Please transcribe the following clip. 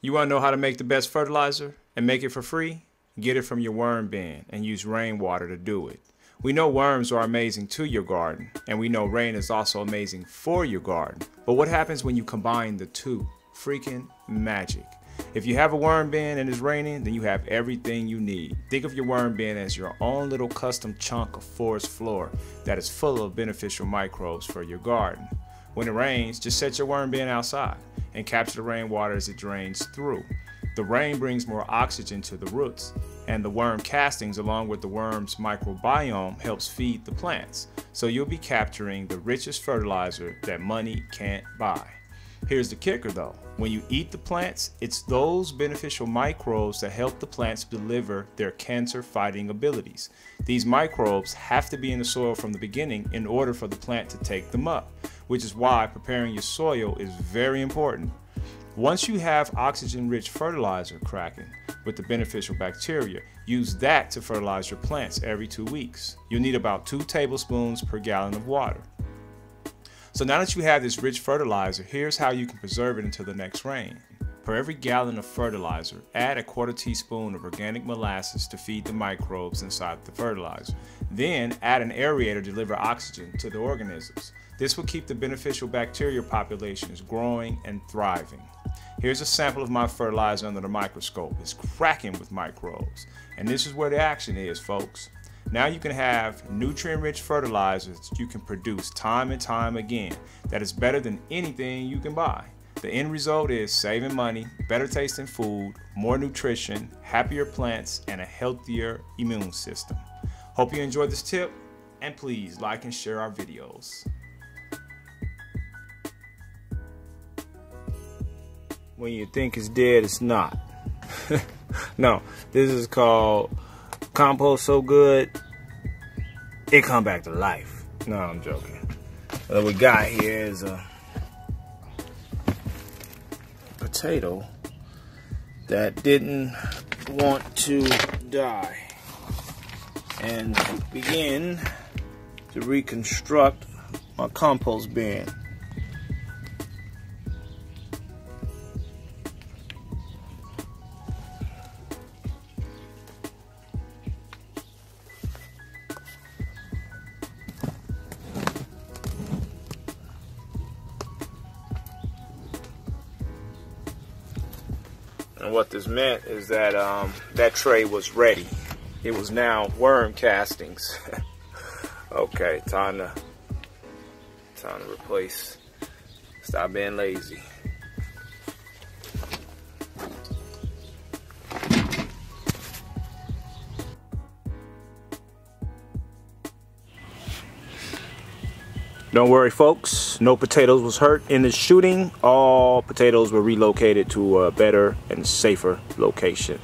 You want to know how to make the best fertilizer and make it for free? Get it from your worm bin and use rainwater to do it. We know worms are amazing to your garden, and we know rain is also amazing for your garden. But what happens when you combine the two? Freaking magic. If you have a worm bin and it's raining, then you have everything you need. Think of your worm bin as your own little custom chunk of forest floor that is full of beneficial microbes for your garden. When it rains, just set your worm bin outside and capture the rainwater as it drains through. The rain brings more oxygen to the roots, and the worm castings along with the worm's microbiome helps feed the plants. So you'll be capturing the richest fertilizer that money can't buy. Here's the kicker though, when you eat the plants, it's those beneficial microbes that help the plants deliver their cancer fighting abilities. These microbes have to be in the soil from the beginning in order for the plant to take them up, which is why preparing your soil is very important. Once you have oxygen-rich fertilizer cracking with the beneficial bacteria, use that to fertilize your plants every 2 weeks. You'll need about 2 tablespoons per gallon of water. So now that you have this rich fertilizer, here's how you can preserve it until the next rain. For every gallon of fertilizer, add a 1/4 teaspoon of organic molasses to feed the microbes inside the fertilizer. Then add an aerator to deliver oxygen to the organisms. This will keep the beneficial bacteria populations growing and thriving. Here's a sample of my fertilizer under the microscope. It's cracking with microbes. And this is where the action is, folks. Now you can have nutrient-rich fertilizers you can produce time and time again that is better than anything you can buy. The end result is saving money, better tasting food, more nutrition, happier plants, and a healthier immune system. Hope you enjoyed this tip, and please like and share our videos. When you think it's dead, it's not. No, this is called compost so good, it come back to life. No, I'm joking. What we got here is a potato that didn't want to die. And begin to reconstruct my compost bin. And what this meant is that that tray was ready. It was now worm castings. Okay, time to replace. Stop being lazy. Don't worry, folks, no potatoes was hurt in the shooting. All potatoes were relocated to a better and safer location.